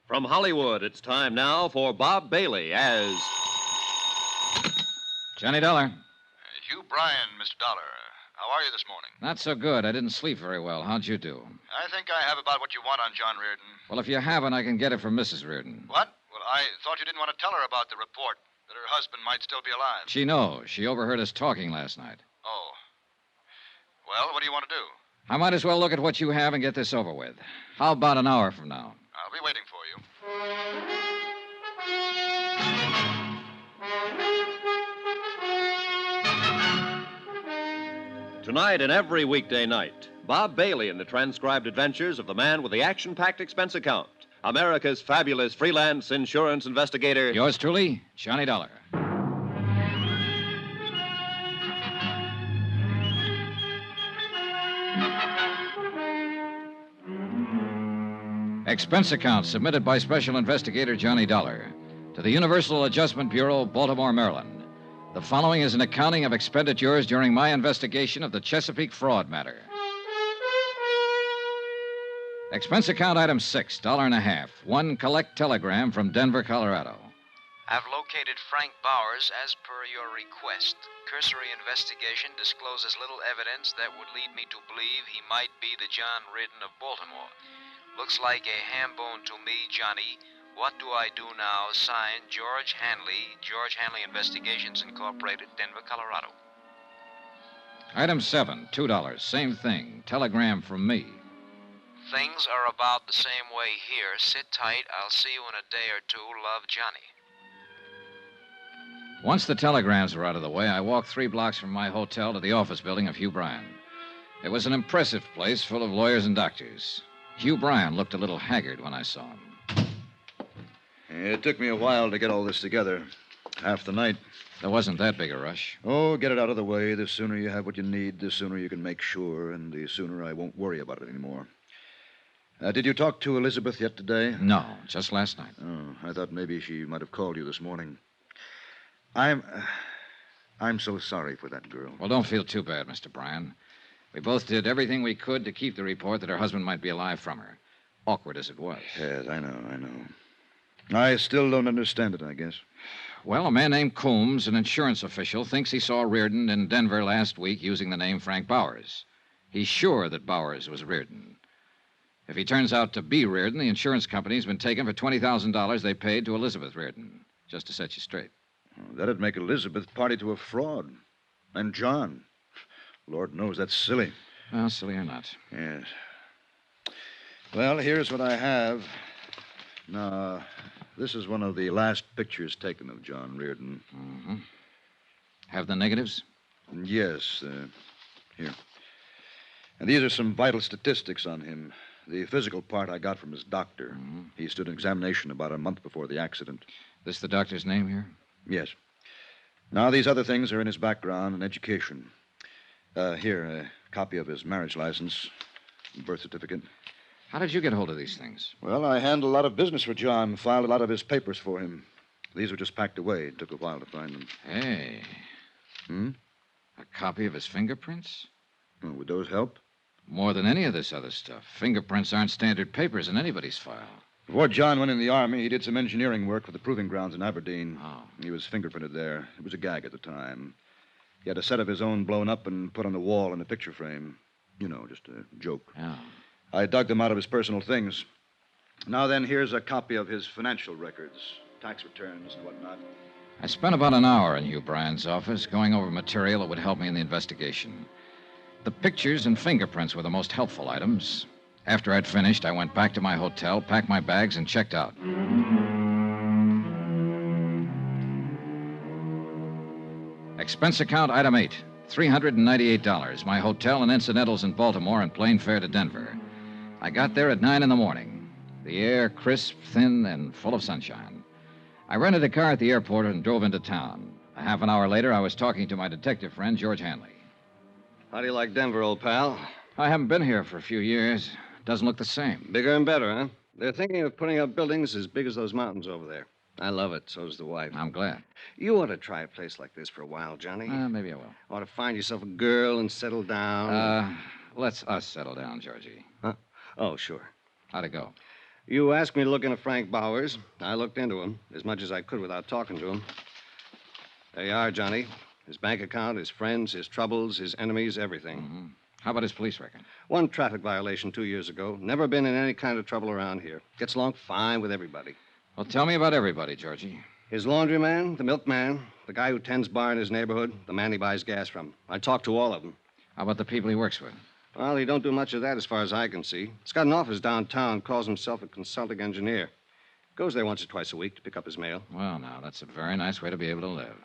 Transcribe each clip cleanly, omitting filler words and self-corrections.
From Hollywood, it's time now for Bob Bailey as Johnny Dollar. Hugh Bryan, Mr. Dollar. How are you this morning? Not so good. I didn't sleep very well. How'd you do? I think I have about what you want on John Reardon. Well, if you haven't, I can get it from Mrs. Reardon. What? Well, I thought you didn't want to tell her about the report, that her husband might still be alive. She knows. She overheard us talking last night. Oh. Well, what do you want to do? I might as well look at what you have and get this over with. How about an hour from now? I'll be waiting for you. Tonight and every weekday night, Bob Bailey in the transcribed adventures of the man with the action-packed expense account, America's fabulous freelance insurance investigator. Yours truly, Johnny Dollar. Expense account submitted by Special Investigator Johnny Dollar to the Universal Adjustment Bureau, Baltimore, Maryland. The following is an accounting of expenditures during my investigation of the Chesapeake fraud matter. Expense account item 6, $1.50. One collect telegram from Denver, Colorado. I've located Frank Bowers as per your request. Cursory investigation discloses little evidence that would lead me to believe he might be the John Reardon of Baltimore. Looks like a ham bone to me, Johnny. What do I do now? Signed, George Hanley, George Hanley Investigations Incorporated, Denver, Colorado. Item 7, $2. Same thing. Telegram from me. Things are about the same way here. Sit tight. I'll see you in a day or two. Love, Johnny. Once the telegrams were out of the way, I walked 3 blocks from my hotel to the office building of Hugh Bryan. It was an impressive place full of lawyers and doctors. Hugh Bryan looked a little haggard when I saw him. It took me a while to get all this together. Half the night. There wasn't that big a rush. Oh, get it out of the way. The sooner you have what you need, the sooner you can make sure, and the sooner I won't worry about it anymore. Did you talk to Elizabeth yet today? No, just last night. Oh, I thought maybe she might have called you this morning. I'm so sorry for that girl. Well, don't feel too bad, Mr. Bryan. We both did everything we could to keep the report that her husband might be alive from her. Awkward as it was. Yes, I know. I still don't understand it, I guess. Well, a man named Coombs, an insurance official, thinks he saw Reardon in Denver last week using the name Frank Bowers. He's sure that Bowers was Reardon. If he turns out to be Reardon, the insurance company's been taken for $20,000 they paid to Elizabeth Reardon, just to set you straight. Oh, that'd make Elizabeth party to a fraud. And John. Lord knows that's silly. Well, silly or not. Yes. Well, here's what I have. Now, this is one of the last pictures taken of John Reardon. Mm-hmm. Have the negatives? Yes, here. And these are some vital statistics on him. The physical part I got from his doctor. Mm-hmm. He stood an examination about a month before the accident. This the doctor's name here? Yes. Now, these other things are in his background and education. Here, a copy of his marriage license, birth certificate. How did you get hold of these things? Well, I handled a lot of business for John, filed a lot of his papers for him. These were just packed away. It took a while to find them. Hey. Hmm? A copy of his fingerprints? Oh, would those help? More than any of this other stuff. Fingerprints aren't standard papers in anybody's file. Before John went in the Army, he did some engineering work for the proving grounds in Aberdeen. Oh. He was fingerprinted there. It was a gag at the time. He had a set of his own blown up and put on the wall in a picture frame. You know, just a joke. Yeah. I dug them out of his personal things. Now then, here's a copy of his financial records, tax returns and whatnot. I spent about an hour in Hugh Bryan's office going over material that would help me in the investigation. The pictures and fingerprints were the most helpful items. After I'd finished, I went back to my hotel, packed my bags, and checked out. Expense account item 8, $398. My hotel and incidentals in Baltimore and plane fare to Denver. I got there at 9 in the morning. The air crisp, thin, and full of sunshine. I rented a car at the airport and drove into town. A half an hour later, I was talking to my detective friend, George Hanley. How do you like Denver, old pal? I haven't been here for a few years. Doesn't look the same. Bigger and better, huh? They're thinking of putting up buildings as big as those mountains over there. I love it. So does the wife. I'm glad. You ought to try a place like this for a while, Johnny. Maybe I will. Ought to find yourself a girl and settle down. Let's us settle down, Georgie. Huh? Oh, sure. How'd it go? You asked me to look into Frank Bowers. I looked into him as much as I could without talking to him. There you are, Johnny. His bank account, his friends, his troubles, his enemies, everything. Mm-hmm. How about his police record? One traffic violation 2 years ago. Never been in any kind of trouble around here. Gets along fine with everybody. Well, tell me about everybody, Georgie. His laundryman, the milkman, the guy who tends bar in his neighborhood, the man he buys gas from. I talked to all of them. How about the people he works with? Well, he don't do much of that as far as I can see. He's got an office downtown, calls himself a consulting engineer. Goes there once or twice a week to pick up his mail. Well, now, that's a very nice way to be able to live.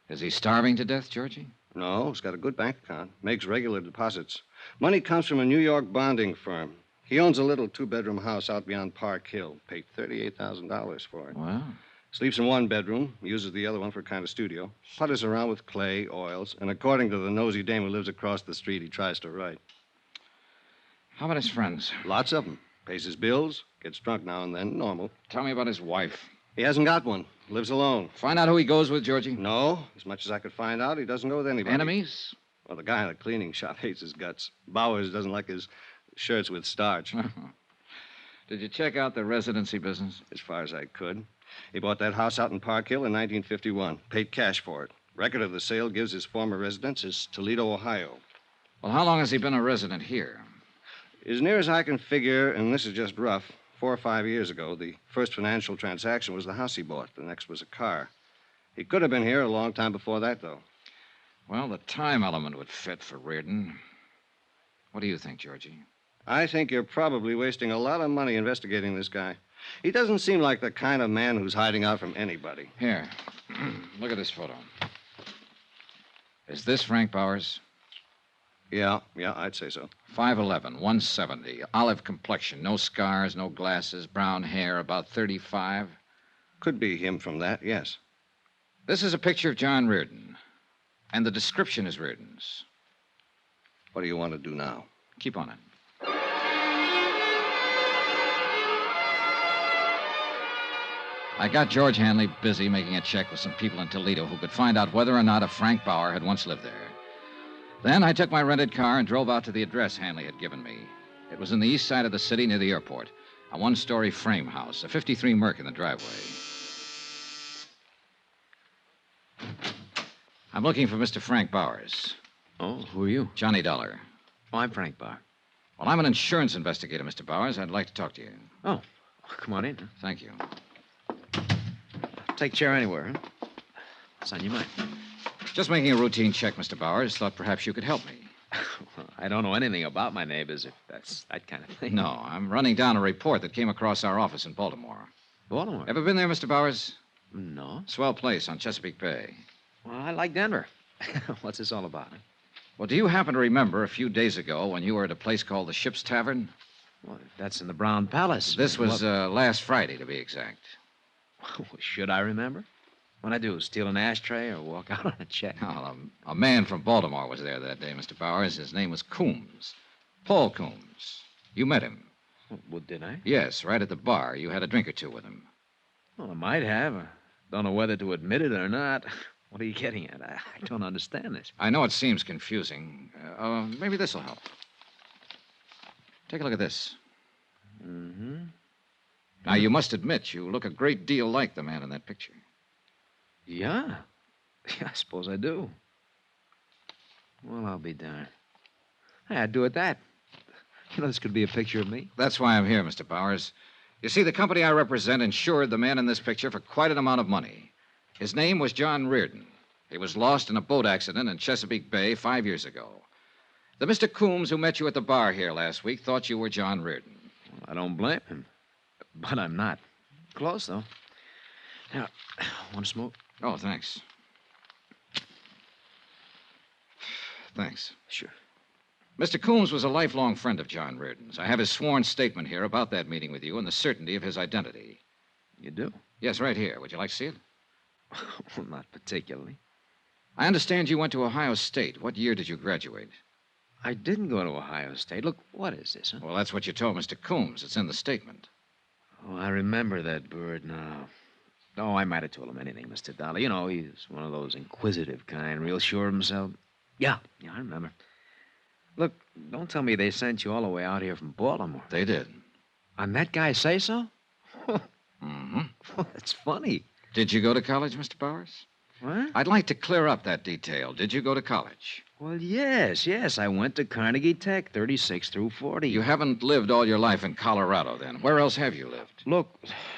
Is he starving to death, Georgie? No, he's got a good bank account. Makes regular deposits. Money comes from a New York bonding firm. He owns a little two-bedroom house out beyond Park Hill. Paid $38,000 for it. Well, Sleeps in one bedroom, uses the other one for a kind of studio. Putters around with clay, oils, and according to the nosy dame who lives across the street, he tries to write. how about his friends? Lots of them. Pays his bills, gets drunk now and then, normal. Tell me about his wife. He hasn't got one. Lives alone. Find out who he goes with, Georgie. No, as much as I could find out, he doesn't go with anybody. Enemies? Well, the guy in the cleaning shop hates his guts. Bowers doesn't like his shirts with starch, Did you check out the residency business? as far as I could. He bought that house out in Park Hill in 1951. Paid cash for it. Record of the sale gives his former residence as Toledo, Ohio. Well, how long has he been a resident here? As near as I can figure, and this is just rough, 4 or 5 years ago, the first financial transaction was the house he bought. The next was a car. He could have been here a long time before that, though. Well, the time element would fit for Reardon. What do you think, Georgie? I think you're probably wasting a lot of money investigating this guy. He doesn't seem like the kind of man who's hiding out from anybody. Here, look at this photo. Is this Frank Bowers? Yeah, I'd say so. 5'11", 170, olive complexion, no scars, no glasses, brown hair, about 35. Could be him from that, yes. This is a picture of John Reardon, and the description is Reardon's. What do you want to do now? Keep on it. I got George Hanley busy making a check with some people in Toledo who could find out whether or not a Frank Bauer had once lived there. Then I took my rented car and drove out to the address Hanley had given me. It was in the east side of the city near the airport, a one-story frame house, a 53 Merc in the driveway. I'm looking for Mr. Frank Bowers. Oh, who are you? Johnny Dollar. Oh, I'm Frank Bauer. Well, I'm an insurance investigator, Mr. Bowers. I'd like to talk to you. Oh, come on in. Thank you. Take chair anywhere, huh? What's on your mind? Just making a routine check, Mr. Bowers. Thought perhaps you could help me. I don't know anything about my neighbors, if that's that kind of thing. No, I'm running down a report that came across our office in Baltimore. Baltimore? Ever been there, Mr. Bowers? No. Swell place on Chesapeake Bay. Well, I like Denver. What's this all about? Huh? Well, do you happen to remember a few days ago when you were at a place called the Ship's Tavern? Well, that's in the Brown Palace. This was last Friday, to be exact. Should I remember? What'd I do, steal an ashtray or walk out on a check? Well, a man from Baltimore was there that day, Mr. Bowers. His name was Coombs. Paul Coombs. You met him. Well, did I? Yes, right at the bar. You had a drink or two with him. Well, I might have. I don't know whether to admit it or not. What are you getting at? I don't understand this. I know it seems confusing. Maybe this will help. Take a look at this. Mm-hmm. Now, you must admit you look a great deal like the man in that picture. Yeah. Yeah, I suppose I do. Well, I'll be darned. Hey, I'd do it that. You know, this could be a picture of me. That's why I'm here, Mr. Bowers. You see, the company I represent insured the man in this picture for quite an amount of money. His name was John Reardon. He was lost in a boat accident in Chesapeake Bay 5 years ago. The Mr. Coombs who met you at the bar here last week thought you were John Reardon. Well, I don't blame him. But I'm not. Close, though. Now, want to smoke? Oh, thanks. Thanks. Sure. Mr. Coombs was a lifelong friend of John Reardon's. I have his sworn statement here about that meeting with you and the certainty of his identity. You do? Yes, right here. Would you like to see it? Well, not particularly. I understand you went to Ohio State. What year did you graduate? I didn't go to Ohio State. Look, what is this, huh? Well, that's what you told Mr. Coombs. It's in the statement. Oh, I remember that bird now. Oh, I might have told him anything, Mr. Dollar. You know, he's one of those inquisitive kind, real sure of himself. Yeah, I remember. Look, don't tell me they sent you all the way out here from Baltimore. They did. On that guy's say-so? Mm-hmm. That's funny. Did you go to college, Mr. Bowers? What? I'd like to clear up that detail. Did you go to college? Well, yes. I went to Carnegie Tech, 36 through 40. You haven't lived all your life in Colorado, then. Where else have you lived? Look,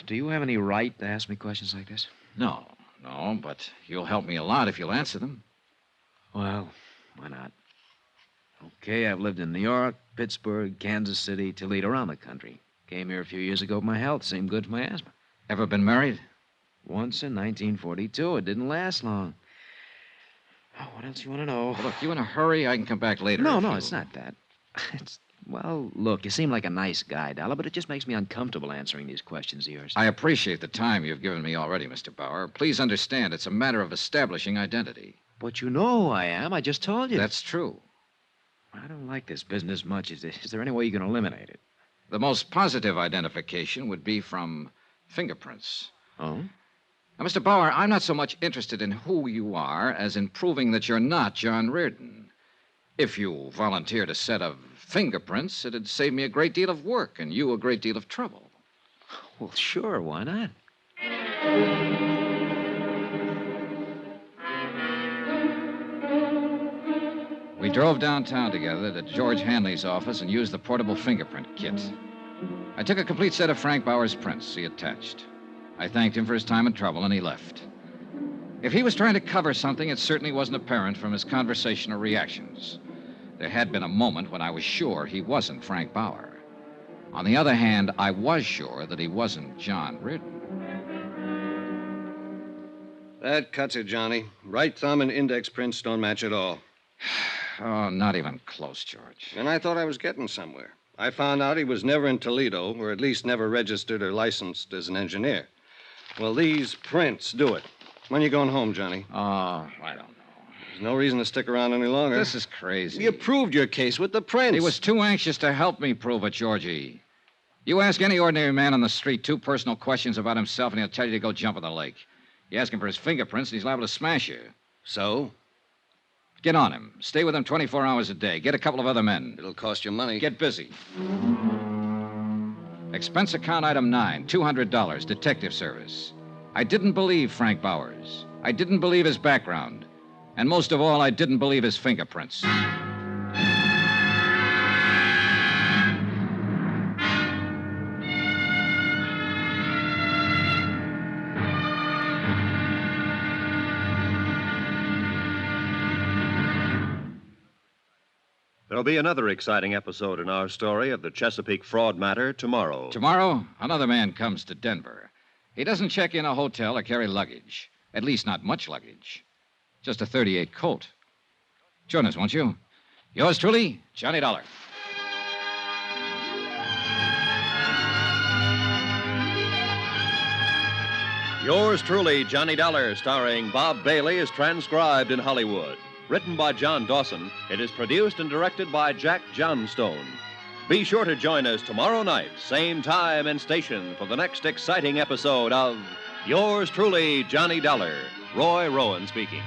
do you have any right to ask me questions like this? No, but you'll help me a lot if you'll answer them. Well, why not? Okay, I've lived in New York, Pittsburgh, Kansas City, Toledo, around the country. Came here a few years ago with my health. Seemed good for my asthma. Ever been married? Once in 1942. It didn't last long. Oh, what else you want to know? Well, look, you in a hurry? I can come back later. No, if no, you- it's not that. Well, look, you seem like a nice guy, Dollar, but it just makes me uncomfortable answering these questions of yours. I appreciate the time you've given me already, Mr. Bauer. Please understand, it's a matter of establishing identity. But you know who I am. I just told you. That's true. I don't like this business much. Is there any way you can eliminate it? The most positive identification would be from fingerprints. Oh? Now, Mr. Bauer, I'm not so much interested in who you are as in proving that you're not John Reardon. If you volunteered a set of fingerprints, it'd save me a great deal of work and you a great deal of trouble. Well, sure. Why not? We drove downtown together to George Hanley's office and used the portable fingerprint kit. I took a complete set of Frank Bauer's prints he attached. I thanked him for his time and trouble, and he left. If he was trying to cover something, it certainly wasn't apparent from his conversational reactions. There had been a moment when I was sure he wasn't Frank Bauer. On the other hand, I was sure that he wasn't John Reardon. That cuts it, Johnny. Right thumb and index prints don't match at all. Oh, not even close, George. And I thought I was getting somewhere. I found out he was never in Toledo, or at least never registered or licensed as an engineer. Well, these prints do it. When you going home, Johnny? Oh, I don't know. There's no reason to stick around any longer. This is crazy. You proved your case with the prints. He was too anxious to help me prove it, Georgie. You ask any ordinary man on the street 2 personal questions about himself, and he'll tell you to go jump in the lake. You ask him for his fingerprints, and he's liable to smash you. So? Get on him. Stay with him 24 hours a day. Get a couple of other men. It'll cost you money. Get busy. Expense account item 9, $200, detective service. I didn't believe Frank Bowers. I didn't believe his background. And most of all, I didn't believe his fingerprints. There'll be another exciting episode in our story of the Chesapeake fraud matter tomorrow. Tomorrow, another man comes to Denver. He doesn't check in a hotel or carry luggage. At least not much luggage. Just a .38 Colt. Join us, won't you? Yours truly, Johnny Dollar. Yours truly, Johnny Dollar, starring Bob Bailey, is transcribed in Hollywood. Written by John Dawson, it is produced and directed by Jack Johnstone. Be sure to join us tomorrow night, same time and station, for the next exciting episode of Yours truly, Johnny Dollar. Roy Rowan speaking.